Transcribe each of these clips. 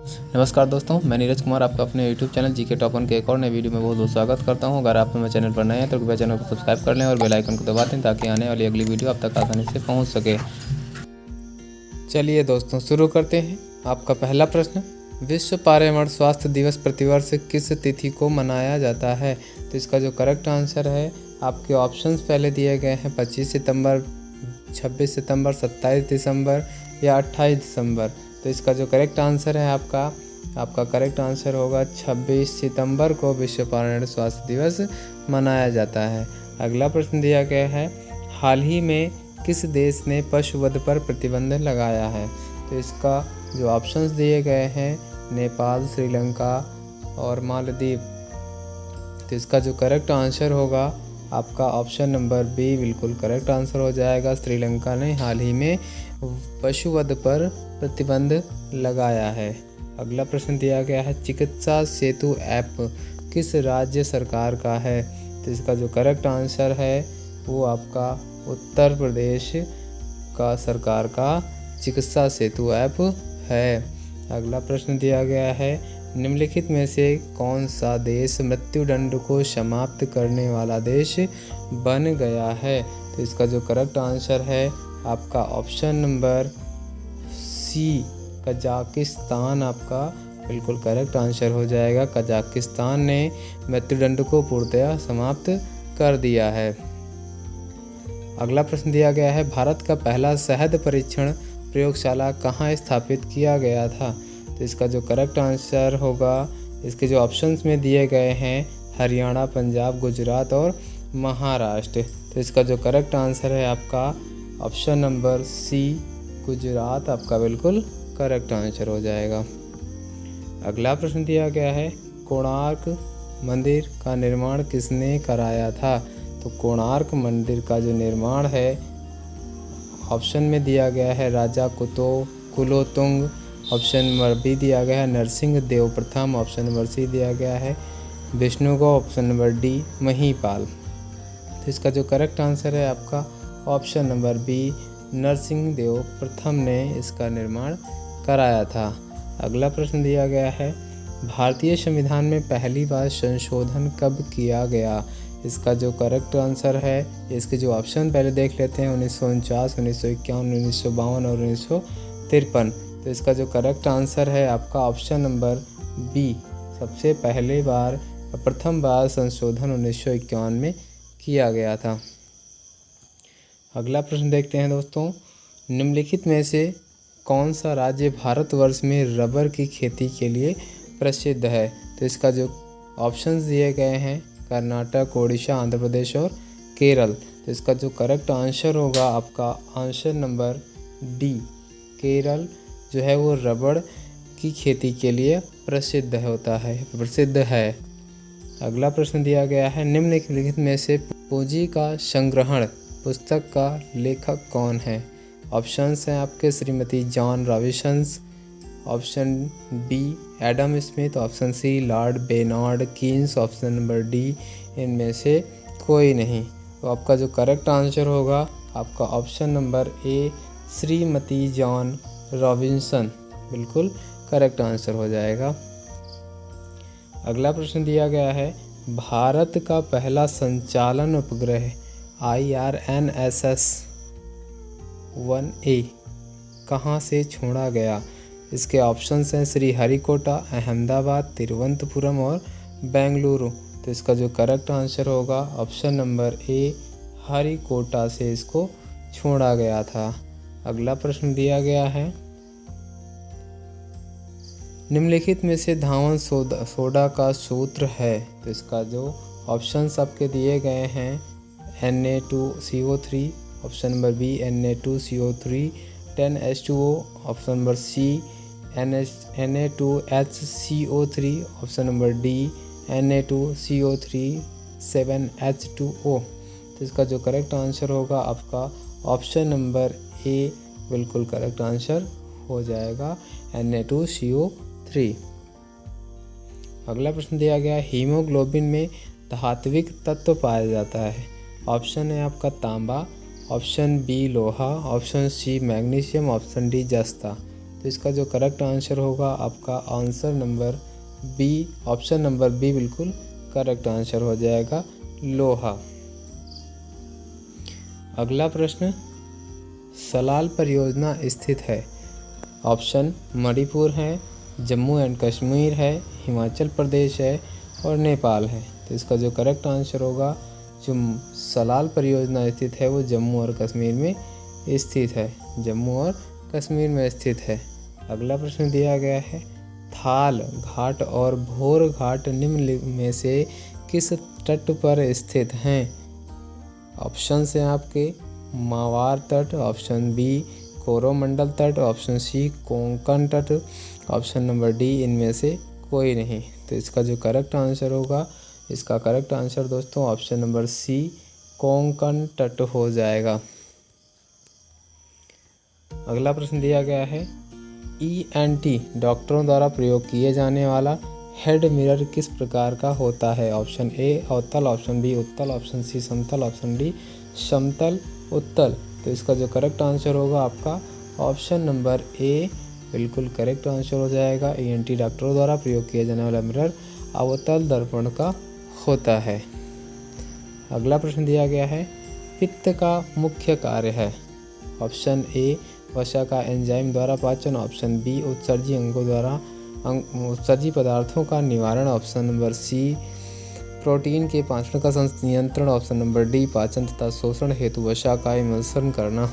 नमस्कार दोस्तों, मैं नीरज कुमार आपका अपने YouTube चैनल जीके टॉप 1 के एक और नए वीडियो में बहुत बहुत स्वागत करता हूं। अगर आप मेरे चैनल पर नए हैं तो कृपया चैनल को सब्सक्राइब कर लें और बेल आइकन को दबा दें ताकि आने वाली अगली वीडियो आप तक आसानी से पहुंच सके। चलिए दोस्तों, शुरू करते हैं। आपका पहला प्रश्न, विश्व पर्यावरण स्वास्थ्य दिवस प्रतिवर्ष किस तिथि को मनाया जाता है? तो इसका जो करेक्ट आंसर है, आपके ऑप्शंस पहले दिए गए हैं 25 सितंबर, 26 सितंबर, 27 दिसंबर या 28 दिसंबर। तो इसका जो करेक्ट आंसर है आपका करेक्ट आंसर होगा 26 सितंबर को विश्व पर्यावरण स्वास्थ्य दिवस मनाया जाता है। अगला प्रश्न दिया गया है, हाल ही में किस देश ने पशुवध पर प्रतिबंध लगाया है? तो इसका जो ऑप्शंस दिए गए हैं, नेपाल, श्रीलंका और मालदीव। तो इसका जो करेक्ट आंसर होगा आपका ऑप्शन नंबर बी बिल्कुल करेक्ट आंसर हो जाएगा। श्रीलंका ने हाल ही में पशुवध पर प्रतिबंध लगाया है। अगला प्रश्न दिया गया है, चिकित्सा सेतु ऐप किस राज्य सरकार का है? तो इसका जो करेक्ट आंसर है वो आपका उत्तर प्रदेश का सरकार का चिकित्सा सेतु ऐप है। अगला प्रश्न दिया गया है, निम्नलिखित में से कौन सा देश मृत्युदंड को समाप्त करने वाला देश बन गया है? तो इसका जो करेक्ट आंसर है आपका ऑप्शन नंबर सी कजाकिस्तान आपका बिल्कुल करेक्ट आंसर हो जाएगा। कजाकिस्तान ने मृत्युदंड को पूर्णतः समाप्त कर दिया है। अगला प्रश्न दिया गया है, भारत का पहला शहद परीक्षण प्रयोगशाला कहाँ स्थापित किया गया था? तो इसका जो करेक्ट आंसर होगा, इसके जो ऑप्शंस में दिए गए हैं हरियाणा, पंजाब, गुजरात और महाराष्ट्र। तो इसका जो करेक्ट आंसर है आपका ऑप्शन नंबर सी गुजरात आपका बिल्कुल करेक्ट आंसर हो जाएगा। अगला प्रश्न दिया गया है, कोणार्क मंदिर का निर्माण किसने कराया था? तो कोणार्क मंदिर का जो निर्माण है ऑप्शन में दिया गया है राजा कुलोतुंग, ऑप्शन नंबर बी दिया गया है नरसिंह देव प्रथम, ऑप्शन नंबर सी दिया गया है Vishnugupta, option number D Mahipal. तो इसका जो करेक्ट आंसर है आपका option number B Narsingh Dev प्रथम ने इसका निर्माण कराया था। अगला प्रश्न दिया गया है, भारतीय संविधान में पहली बार संशोधन कब किया गया? इसका जो करेक्ट आंसर है, इसके जो ऑप्शन पहले देख लेते हैं 1949, 1951, 1952 और 1953। तो इसका जो करेक्ट आंसर है आपका ऑप्शन नंबर बी, सबसे पहले बार प्रथम बार संशोधन 1951 में किया गया था। अगला प्रश्न देखते हैं दोस्तों, निम्नलिखित में से कौन सा राज्य भारतवर्ष में रबर की खेती के लिए प्रसिद्ध है? तो इसका जो ऑप्शंस दिए गए हैं कर्नाटक, ओडिशा, आंध्र प्रदेश और केरल। तो इसका जो करेक्ट आंसर होगा आपका आंसर नंबर डी, केरल जो है वो रबड़ की खेती के लिए प्रसिद्ध है। अगला प्रश्न दिया गया है, निम्नलिखित में से पूंजी का संग्रहण पुस्तक का लेखक कौन है? ऑप्शंस हैं आपके Shrimati John Robinson, option B Adam Smith, option C Lord Bernard Keynes, option number D इनमें से कोई नहीं। तो आपका जो करेक्ट आंसर होगा आपका ऑप्शन नंबर ए श्रीमती जॉन रॉबिन्सन बिल्कुल करेक्ट आंसर हो जाएगा। अगला प्रश्न दिया गया है, भारत का पहला संचालन उपग्रह IRNSS 1A कहाँ से छोड़ा गया? इसके ऑप्शंस हैं श्रीहरिकोटा, अहमदाबाद, तिरुवनंतपुरम और बेंगलुरु। तो इसका जो करेक्ट आंसर होगा ऑप्शन नंबर ए हरिकोटा से इसको छोड़ा गया था। अगला प्रश्न दिया गया है, निम्नलिखित में से धावन सोडा का सूत्र है? तो इसका जो ऑप्शंस आपके दिए गए हैं Na2CO3, option number B Na2CO3 10H2O, option number C Na2HCO3, option number D Na2CO3 7H2O। तो इसका जो करेक्ट आंसर होगा आपका ऑप्शन नंबर ए बिल्कुल करेक्ट आंसर हो जाएगा Na2CO3। अगला प्रश्न दिया गया, हीमोग्लोबिन में धात्विक तत्व पाया जाता है? ऑप्शन है आपका तांबा, ऑप्शन बी लोहा, option C magnesium, option D जस्ता। तो इसका जो करेक्ट आंसर होगा आपका answer number B, option number B बिल्कुल करेक्ट आंसर हो जाएगा, लोहा। अगला प्रश्न, सलाल परियोजना स्थित है। ऑप्शन मणिपुर है, जम्मू एंड कश्मीर है, हिमाचल प्रदेश है और नेपाल है। तो इसका जो करेक्ट आंसर होगा, जो सलाल परियोजना स्थित है वो जम्मू और कश्मीर में स्थित है, जम्मू और कश्मीर में स्थित है। अगला प्रश्न दिया गया है, थाल घाट और भोर घाट निम्न में से किस तट पर स्थित हैं? ऑप्शन हैं आपके मावार तट, ऑप्शन बी कोरोमंडल तट, ऑप्शन सी कोंकण तट, ऑप्शन नंबर डी इनमें से कोई नहीं। तो इसका जो करेक्ट आंसर होगा, इसका करेक्ट आंसर दोस्तों ऑप्शन नंबर सी कोंकण तट हो जाएगा। अगला प्रश्न दिया गया है, ENT डॉक्टरों द्वारा प्रयोग किए जाने वाला हेड मिरर किस प्रकार का होता है? ऑप्शन ए अवतल, ऑप्शन बी उत्तल, ऑप्शन सी समतल, ऑप्शन डी समतल उत्तल। तो इसका जो करेक्ट आंसर होगा आपका ऑप्शन नंबर ए बिल्कुल करेक्ट आंसर हो जाएगा। ENT डॉक्टरों द्वारा प्रयोग किया जाने वाला मिरर अवतल दर्पण का होता है। अगला प्रश्न दिया गया है, पित्त का मुख्य कार्य है। ऑप्शन ए वसा का एंजाइम द्वारा पाचन, ऑप्शन बी उत्सर्जी अंगों द्वारा उत्सर्जी पदार्थों का निवारण, ऑप्शन नंबर सी प्रोटीन के पाचन का नियंत्रण, ऑप्शन नंबर डी पाचन तथा शोषण हेतु वसा का इमल्सन करना।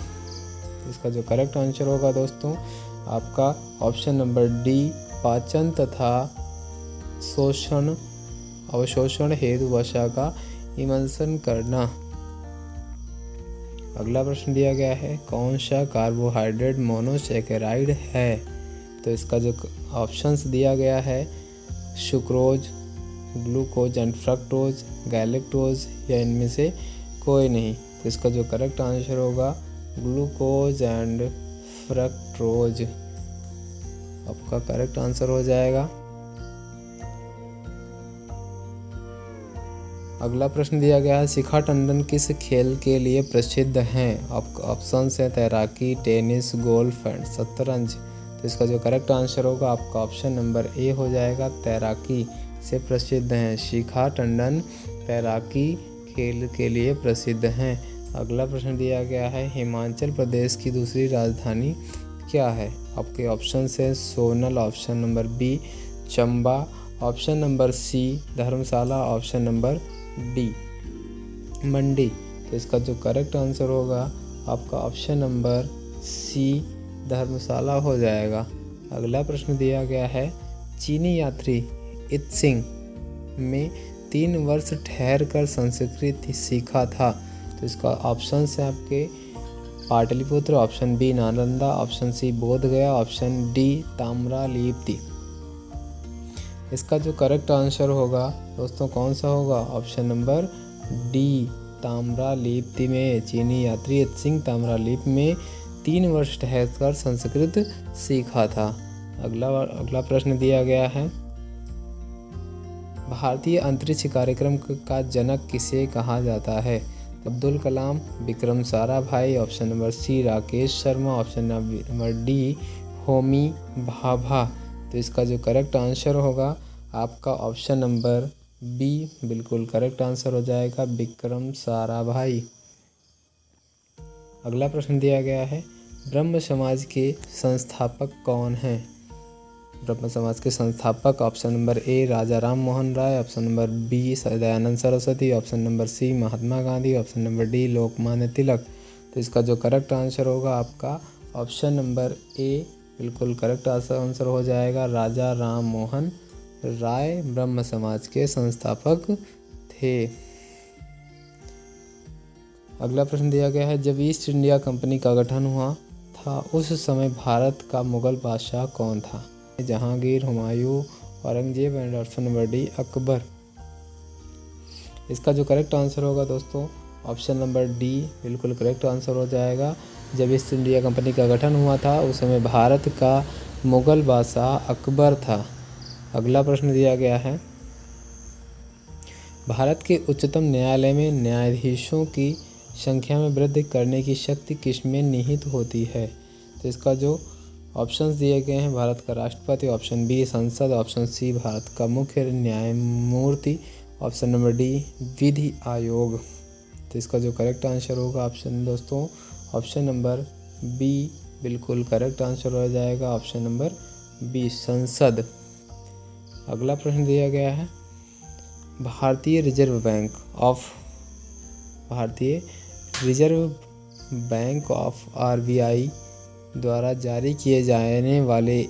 इसका जो करेक्ट आंसर होगा दोस्तों आपका ऑप्शन नंबर डी पाचन तथा अवशोषण हेतु वसा का इमल्सन करना। अगला प्रश्न दिया गया है, कौन सा कार्बोहाइड्रेट मोनोसैकेराइड है? तो इसका जो ऑप्शंस दिया गया है, sucrose, glucose and fructose, galactose या इनमें से कोई नहीं। तो इसका जो करेक्ट आंसर होगा ग्लूकोज एंड फ्रक्टोज आपका करेक्ट आंसर हो जाएगा। अगला प्रश्न दिया गया है, शिखा टंडन किस खेल के लिए प्रसिद्ध हैं? ऑप्शन है तैराकी, टेनिस, गोल्फ एंड शतरंज। तो इसका जो करेक्ट आंसर होगा आपका ऑप्शन नंबर ए हो जाएगा, तैराकी से प्रसिद्ध हैं। शिखा टंडन तैराकी खेल के लिए प्रसिद्ध हैं। अगला प्रश्न दिया गया है, हिमाचल प्रदेश की दूसरी राजधानी क्या है? आपके ऑप्शन है Sonal, option number B Chamba, option number C Dharamshala, option number D Mandi. तो इसका जो करेक्ट आंसर होगा आपका ऑप्शन नंबर सी धर्मशाला हो जाएगा। अगला प्रश्न दिया गया है, चीनी यात्री इत्सिंग में 3 वर्ष ठहरकर संस्कृत सीखा था। तो इसका ऑप्शन है आपके Pataliputra, option B Nalanda, option C Bodhgaya, option D Tamralipti. इसका जो करेक्ट आंसर होगा दोस्तों कौन सा होगा? ऑप्शन नंबर डी ताम्रलिप्ति में चीनी यात्री इत्सिंग ताम्रलिप्ति में 3 वर्ष ठहरकर संस्कृत सीखा था। अगला प्रश्न दिया गया है, भारतीय अंतरिक्ष कार्यक्रम का जनक किसे कहा जाता है? Abdul Kalam, Vikram Sarabhai, option number C Rakesh Sharma, option number D Homi Bhabha. तो इसका जो करेक्ट आंसर होगा आपका ऑप्शन नंबर बी बिल्कुल करेक्ट आंसर हो जाएगा, विक्रम साराभाई। अगला प्रश्न दिया गया है, ब्रह्म समाज के संस्थापक कौन हैं? ब्रह्म समाज के संस्थापक option number A Raja Ram Mohan Roy, option number B Dayanand Saraswati, option number C Mahatma Gandhi, option number D Lokmanya Tilak. तो इसका जो करेक्ट आंसर होगा आपका ऑप्शन नंबर ए बिल्कुल करेक्ट आंसर हो जाएगा, राजा राम मोहन राय ब्रह्म समाज के संस्थापक थे। अगला प्रश्न दिया गया है, जब ईस्ट इंडिया कंपनी का गठन हुआ था उस समय भारत का मुगल बादशाह कौन था? Jahangir, Humayun, Aurangzeb and option number D Akbar. इसका जो करेक्ट आंसर होगा दोस्तों ऑप्शन नंबर डी बिल्कुल करेक्ट आंसर हो जाएगा। जब ईस्ट इंडिया कंपनी का गठन हुआ था उस समय भारत का मुगल बादशाह अकबर था। अगला प्रश्न दिया गया है, भारत के उच्चतम न्यायालय में न्यायाधीशों की संख्या में वृद्धि करने की शक्ति किसमें निहित होती है? तो इसका जो ऑप्शंस दिए गए हैं भारत का राष्ट्रपति, ऑप्शन बी संसद, ऑप्शन सी भारत का मुख्य न्यायमूर्ति, ऑप्शन नंबर डी विधि आयोग। तो इसका जो करेक्ट आंसर होगा ऑप्शन नंबर बी बिल्कुल करेक्ट आंसर हो जाएगा, ऑप्शन नंबर बी संसद। अगला प्रश्न दिया गया है भारतीय रिजर्व बैंक ऑफ आरबीआई द्वारा जारी किए जाने वाले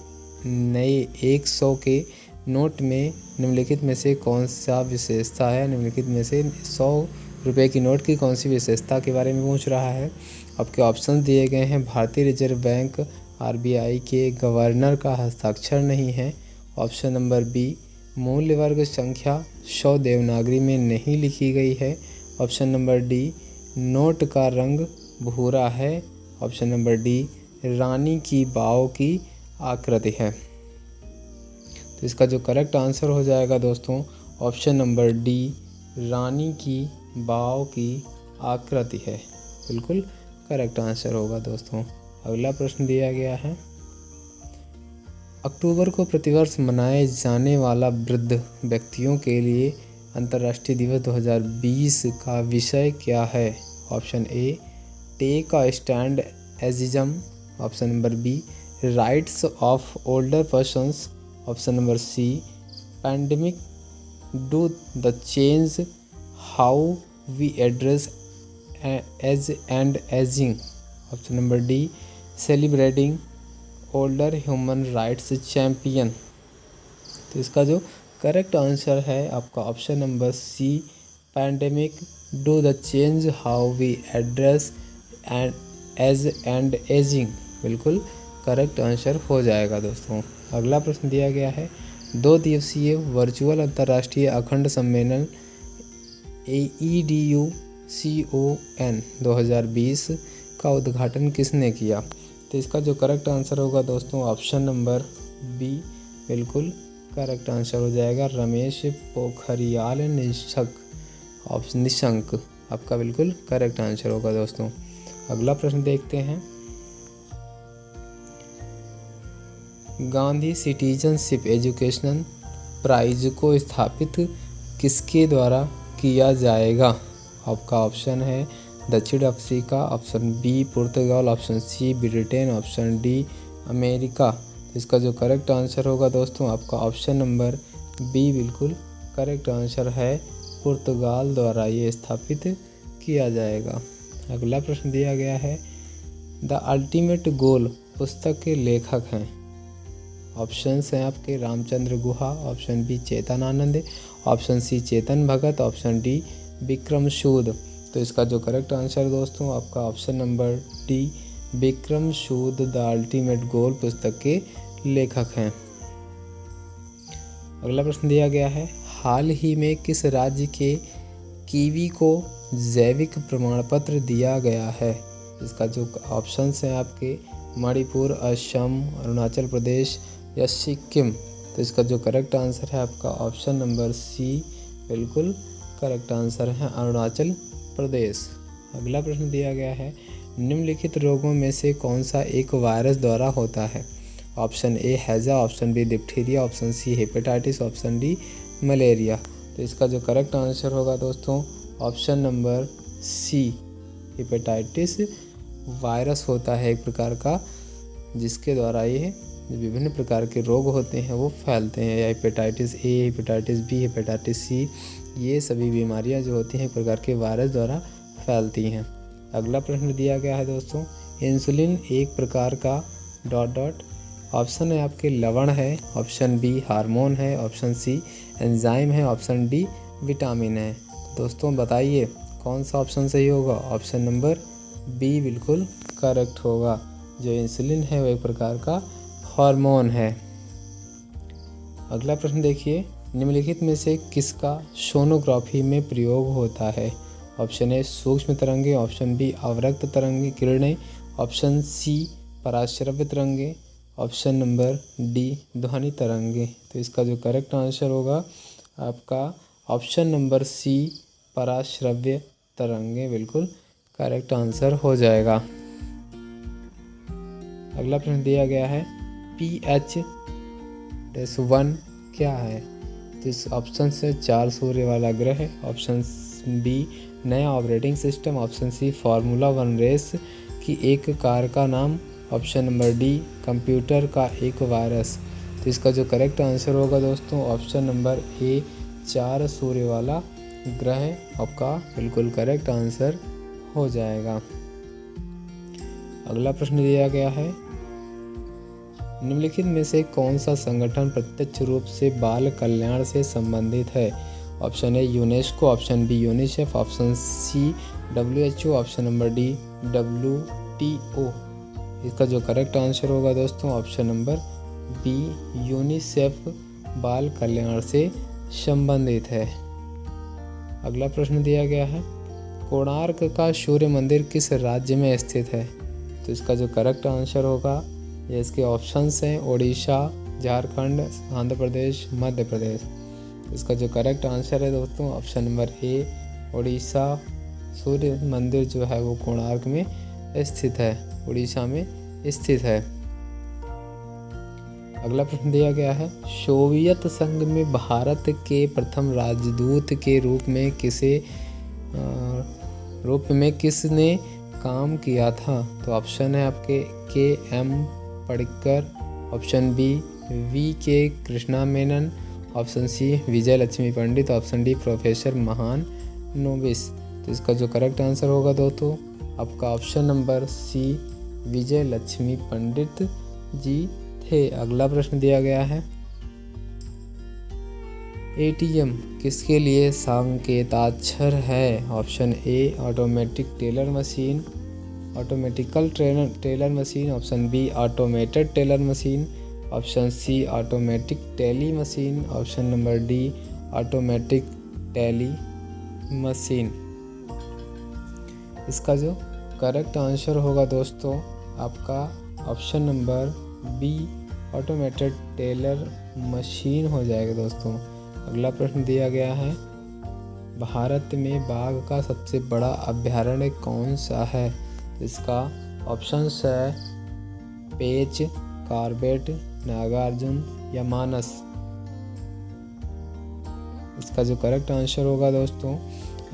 नए 100 के नोट में निम्नलिखित में से कौन सा विशेषता है। निम्नलिखित में से 100 रुपये की नोट की कौन सी विशेषता के बारे में पूछ रहा है। आपके ऑप्शन दिए गए हैं भारतीय रिजर्व बैंक आरबीआई के गवर्नर का हस्ताक्षर नहीं है, ऑप्शन नंबर बी मूल्य वर्ग संख्या 100 देवनागरी में नहीं लिखी गई है, ऑप्शन नंबर डी नोट का रंग भूरा है, ऑप्शन नंबर डी रानी की बाव की आकृति है। तो इसका जो करेक्ट आंसर हो जाएगा दोस्तों ऑप्शन नंबर डी रानी की बाव की आकृति है, बिल्कुल करेक्ट आंसर होगा दोस्तों। अगला प्रश्न दिया गया है अक्टूबर को प्रतिवर्ष मनाए जाने वाला वृद्ध व्यक्तियों के लिए अंतर्राष्ट्रीय दिवस 2020 का विषय क्या है। Option A take a stand ageism, option number B rights of older persons, option number C pandemic do the change how we address age and ageing, option number D celebrating older human rights champion. तो इसका जो correct answer है आपका option number C pandemic do the change how we address and age and ageing, बिल्कुल correct answer हो जाएगा दोस्तों। अगला प्रश्न दिया गया है 2 दिवसीय वर्चुअल अंतर्राष्ट्रीय अखंड सम्मेलन AEDUCON 2020 का उद्घाटन किसने किया। तो इसका जो करेक्ट आंसर होगा दोस्तों ऑप्शन नंबर बी बिल्कुल करेक्ट आंसर हो जाएगा रमेश पोखरियाल निशंक आपका बिल्कुल करेक्ट आंसर होगा दोस्तों। अगला प्रश्न देखते हैं गांधी सिटीजनशिप एजुकेशन प्राइज को स्थापित किसके द्वारा किया जाएगा। आपका ऑप्शन है दक्षिण अफ्रीका, ऑप्शन बी पुर्तगाल, option C Britain, option D America. तो इसका जो करेक्ट आंसर होगा दोस्तों आपका ऑप्शन नंबर बी बिल्कुल करेक्ट आंसर है, पुर्तगाल द्वारा ये स्थापित किया जाएगा। अगला प्रश्न दिया गया है द अल्टीमेट गोल पुस्तक के लेखक हैं। ऑप्शंस हैं आपके Ramachandra Guha, option B Chetan Anand, option C Chetan Bhagat, option D Vikram सूद। तो इसका जो करेक्ट आंसर दोस्तों आपका option number D Vikram Sood the ultimate goal पुस्तक के लेखक हैं। अगला प्रश्न दिया गया है हाल ही में किस राज्य के कीवी को जैविक प्रमाण पत्र दिया गया है। इसका जो ऑप्शंस हैं आपके मणिपुर, असम, अरुणाचल प्रदेश या सिक्किम। तो इसका जो करेक्ट आंसर है आपका ऑप्शन नंबर सी बिल्कुल करेक्ट आंसर है अरुणाचल प्रदेश। अगला प्रश्न दिया गया है निम्नलिखित रोगों में से कौन सा एक वायरस द्वारा होता है। ऑप्शन ए हैजा, option B diphtheria, option C hepatitis, option D malaria. तो इसका जो करेक्ट आंसर होगा दोस्तों option number C hepatitis virus होता है एक प्रकार का जिसके द्वारा ये विभिन्न प्रकार के रोग होते हैं वो फैलते हैं। Hepatitis A, hepatitis B, hepatitis C, ये सभी बीमारियां जो होती हैं एक प्रकार के वायरस द्वारा फैलती हैं। अगला प्रश्न दिया गया है दोस्तों इंसुलिन एक प्रकार का ... ऑप्शन है आपके लवण है, ऑप्शन बी हार्मोन है, ऑप्शन सी एंजाइम है, ऑप्शन डी विटामिन है। दोस्तों बताइए कौन सा ऑप्शन सही होगा। ऑप्शन नंबर बी बिल्कुल करेक्ट होगा। जो इंसुलिन है वो एक प्रकार का हार्मोन है। अगला प्रश्न देखिए निम्नलिखित में से किसका सोनोग्राफी में प्रयोग होता है। ऑप्शन ए सूक्ष्म तरंगे, ऑप्शन बी अवरक्त तरंगे किरणें, ऑप्शन सी पराश्रव्य तरंगे, ऑप्शन नंबर डी ध्वनि तरंगे। तो इसका जो करेक्ट आंसर होगा आपका ऑप्शन नंबर सी पराश्रव्य तरंगे बिल्कुल करेक्ट आंसर हो जाएगा। अगला प्रश्न दिया गया है PH-1 क्या है? तो इस ऑप्शन से 4 सूर्य वाला ग्रह है। ऑप्शन बी नया operating system. Option C formula 1 race की एक कार का नाम। ऑप्शन नंबर डी कंप्यूटर का एक वायरस। तो इसका जो करेक्ट आंसर होगा दोस्तों ऑप्शन नंबर ए 4 सूर्य वाला ग्रह आपका बिल्कुल करेक्ट आंसर हो जाएगा। अगला प्रश्न दिया गया है निम्नलिखित में से कौन सा संगठन प्रत्यक्ष रूप से बाल कल्याण से संबंधित है? Option A UNESCO. Option B UNICEF. Option C WHO। Option number D WTO। इसका जो करेक्ट आंसर होगा दोस्तों ऑप्शन नंबर बी यूनिसेफ बाल कल्याण से संबंधित है। अगला प्रश्न दिया गया है कोणार्क का सूर्य मंदिर किस राज्य में स्थित है? तो इसका जो करेक्ट आंसर होगा ये इसके ऑप्शंस हैं उड़ीसा, झारखंड, आंध्र प्रदेश, मध्य प्रदेश। इसका जो करेक्ट आंसर है दोस्तों ऑप्शन नंबर ए उड़ीसा। सूर्य मंदिर जो है वो कोणार्क में स्थित है, उड़ीसा में स्थित है। अगला प्रश्न दिया गया है सोवियत संघ में भारत के प्रथम राजदूत के रूप में किसने काम किया था? तो ऑप्शन है आपके KM Padikkar. Option B VK Krishna Menon. Option C Vijay Lakshmi Pandit. Option D professor Mahalanobis. तो इसका जो करेक्ट आंसर होगा दोस्तों आपका option number C Vijay Lakshmi Pandit ji थे। अगला प्रश्न दिया गया है ATM किसके लिए संकेताक्षर है? Option A automatic teller machine, automatical teller machine. Option B automated teller machine. Option C automatic tele machine. Option number D automatic tele machine. इसका जो करेक्ट आंसर होगा दोस्तों आपका option number B automated teller machine हो जाएगा दोस्तों। अगला प्रश्न दिया गया है भारत में बाघ का सबसे बड़ा अभयारण्य कौन सा है? इसका ऑप्शंस है पेंच, कॉर्बेट, नागार्जुन या मानस। इसका जो करेक्ट आंसर होगा दोस्तों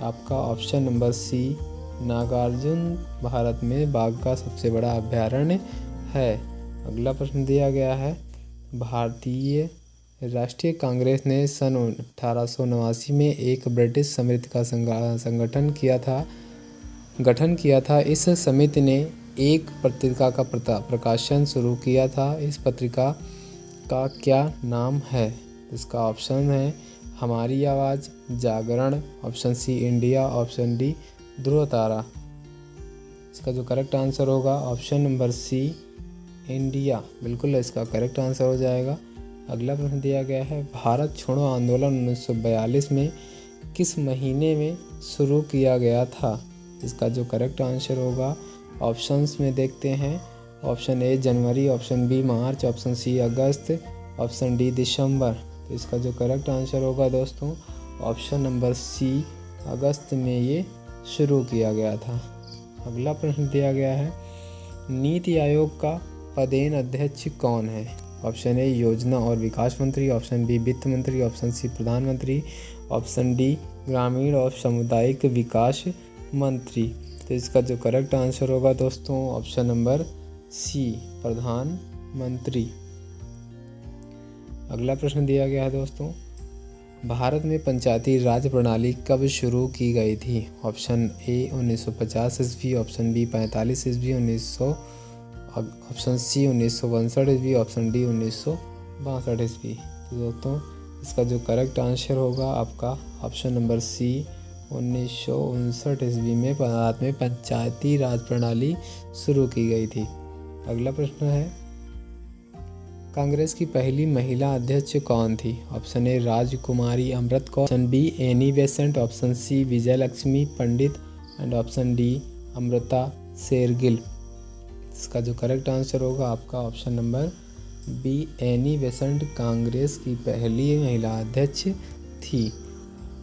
आपका option number C Nagarjun Bharat में बाघ का सबसे बड़ा अभयारण्य है। अगला प्रश्न दिया गया है भारतीय राष्ट्रीय कांग्रेस ने सन 1889 में एक ब्रिटिश समिति का गठन किया था। इस समिति ने एक पत्रिका का प्रकाशन शुरू किया था। इस पत्रिका का क्या नाम है? इसका ऑप्शन है Hamari Awaz, Jagran. Option C India. Option D Dhruv Tara. इसका जो करेक्ट आंसर होगा ऑप्शन नंबर सी इंडिया, बिल्कुल इसका करेक्ट आंसर हो जाएगा। अगला प्रश्न दिया गया है भारत छोड़ो आंदोलन 1942 में किस महीने में शुरू किया गया था? इसका जो करेक्ट आंसर होगा ऑप्शंस में देखते हैं। ऑप्शन ए जनवरी। ऑप्शन बी मार्च। ऑप्शन सी अगस्त। ऑप्शन डी दिसंबर। तो इसका जो करेक्ट आंसर होगा दोस्तों ऑप्शन नंबर सी अगस्त में ये शुरू किया गया था। अगला प्रश्न दिया गया है नीति आयोग का पदेन अध्यक्ष कौन है? ऑप्शन ए योजना और विकास मंत्री। ऑप्शन बी वित्त मंत्री। ऑप्शन सी प्रधानमंत्री। ऑप्शन डी ग्रामीण और सामुदायिक विकास मंत्री। तो इसका जो करेक्ट आंसर होगा दोस्तों ऑप्शन नंबर सी प्रधानमंत्री। अगला प्रश्न दिया गया है दोस्तों भारत में पंचायती राज प्रणाली कब शुरू की गई थी? ऑप्शन ए 1950 ईस्वी। ऑप्शन बी 45 ईस्वी। ऑप्शन सी 1962 ईस्वी। ऑप्शन डी 1962 ईस्वी। तो दोस्तों इसका जो करेक्ट आंसर होगा आपका ऑप्शन नंबर सी 1959 ईस्वी में भारत में पंचायती राज प्रणाली शुरू की गई थी। अगला प्रश्न है कांग्रेस की पहली महिला अध्यक्ष कौन थी? Option A Rajkumari Amrit Kaur. Option B Annie Besant. Option C Vijay Lakshmi Pandit and option D Amrita Shergil. इसका जो करेक्ट आंसर होगा आपका option number B Annie Besant Congress की पहली महिला अध्यक्ष थी।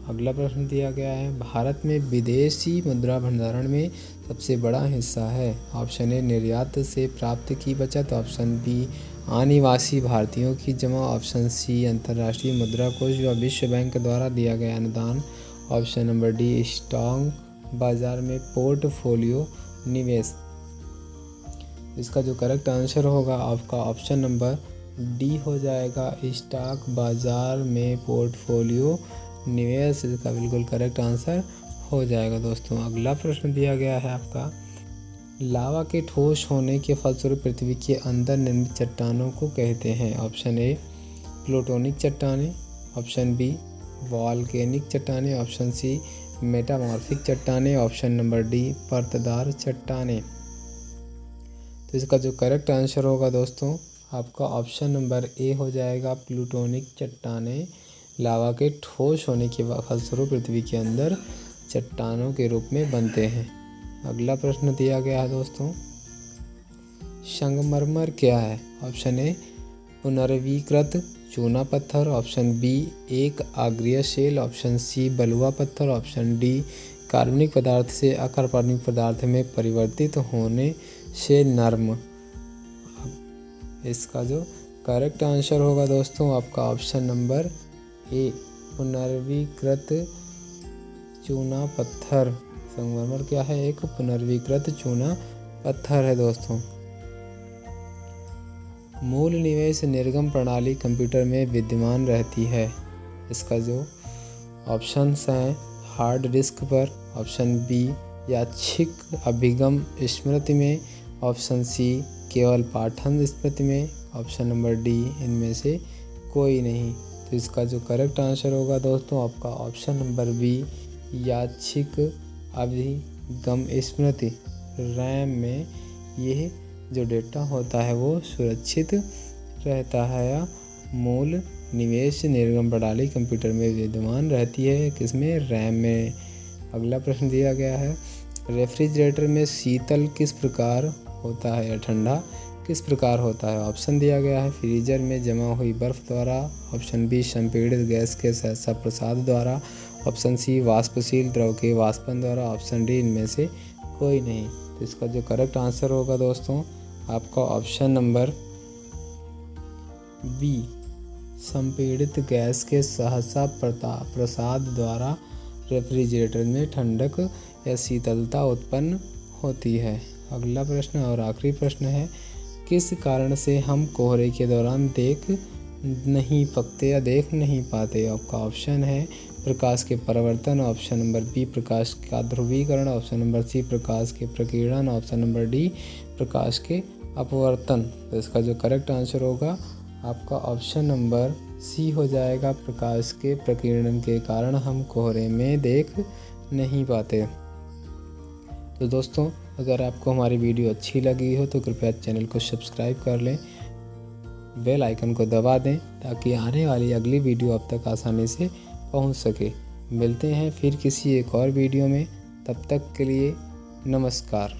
अगला प्रश्न दिया गया है, भारत में विदेशी मुद्रा भंडारण में सबसे बड़ा हिस्सा है। ऑप्शन ए निर्यात से प्राप्त की बचत, ऑप्शन बी अनिवासी भारतीयों की जमा, ऑप्शन सी अंतर्राष्ट्रीय मुद्रा कोष व विश्व बैंक द्वारा दिया गया अनुदान, ऑप्शन नंबर डी स्टॉक बाजार में पोर्टफोलियो निवेश। इसका जो करेक्ट आंसर होगा आपका ऑप्शन नंबर डी हो जाएगा, स्टॉक बाजार में पोर्टफोलियो निवेश। इसका बिल्कुल करेक्ट आंसर हो जाएगा दोस्तों। अगला प्रश्न दिया गया है आपका, लावा के ठोस होने के फलस्वरूप पृथ्वी के अंदर निर्मित चट्टानों को कहते हैं। ऑप्शन ए प्लूटोनिक चट्टानें, ऑप्शन बी वॉल्केनिक चट्टानें, ऑप्शन सी मेटामॉर्फिक चट्टानें, ऑप्शन नंबर डी परतदार चट्टानें। तो इसका जो करेक्ट आंसर होगा दोस्तों आपका ऑप्शन नंबर ए हो जाएगा, प्लूटोनिक चट्टानें लावा के ठोस होने के फलस्वरूप पृथ्वी के अंदर चट्टानों के रूप में बनते हैं। अगला प्रश्न दिया गया है दोस्तों, संगमरमर क्या है। ऑप्शन ए पुनर्वीकृत चूना पत्थर, ऑप्शन बी एक आग्नेय शेल, ऑप्शन सी बलुआ पत्थर, ऑप्शन डी कार्बनिक पदार्थ से अकार्बनिक पदार्थ में परिवर्तित होने से नर्म। इसका जो करेक्ट आंसर होगा दोस्तों आपका ऑप्शन नंबर ए पुनर्वीकृत चूना पत्थर। संगमरमर क्या है, एक पुनर्वीकृत चूना पत्थर है दोस्तों। मूल निवेश निर्गम प्रणाली कंप्यूटर में विद्यमान रहती है। इसका जो ऑप्शंस हैं, हार्ड डिस्क पर, ऑप्शन बी यादृच्छिक अभिगम स्मृति में, ऑप्शन सी केवल पाठन स्मृति में, ऑप्शन नंबर डी इनमें से कोई नहीं। तो इसका जो करेक्ट आंसर होगा दोस्तों आपका ऑप्शन नंबर बी यादृच्छिक अभिगम स्मृति। रैम में यह जो डेटा होता है वो सुरक्षित रहता है या मूल निवेश निर्गम प्रणाली कंप्यूटर में विद्यमान रहती है, किसमें, रैम में। अगला प्रश्न दिया गया है, रेफ्रिजरेटर में शीतल किस प्रकार होता है या ठंडा किस प्रकार होता है। ऑप्शन दिया गया है, फ्रीजर में जमा हुई बर्फ द्वारा, ऑप्शन बी संपीड़ित गैस के सहसा प्रसाद द्वारा, ऑप्शन सी वाष्पशील द्रव के वाष्पन द्वारा, ऑप्शन डी इनमें से कोई नहीं। तो इसका जो करेक्ट आंसर होगा दोस्तों आपका ऑप्शन नंबर बी संपीड़ित गैस के सहसा प्रसाद द्वारा रेफ्रिजरेटर में ठंडक या शीतलता उत्पन्न होती है। अगला प्रश्न और आखिरी प्रश्न है, किस कारण से हम कोहरे के दौरान देख नहीं पाते। आपका ऑप्शन है प्रकाश के परावर्तन, ऑप्शन नंबर बी प्रकाश का ध्रुवीकरण, ऑप्शन नंबर सी प्रकाश के प्रकीर्णन, ऑप्शन नंबर डी प्रकाश के अपवर्तन। तो इसका जो करेक्ट आंसर होगा आपका ऑप्शन नंबर सी हो जाएगा, प्रकाश के प्रकीर्णन के कारण हम कोहरे में देख नहीं पाते। तो दोस्तों अगर आपको हमारी वीडियो अच्छी लगी हो तो कृपया चैनल को सब्सक्राइब कर लें, बेल आइकन को दबा दें ताकि आने वाली अगली वीडियो आप तक आसानी से पहुंच सके। मिलते हैं फिर किसी एक और वीडियो में, तब तक के लिए नमस्कार।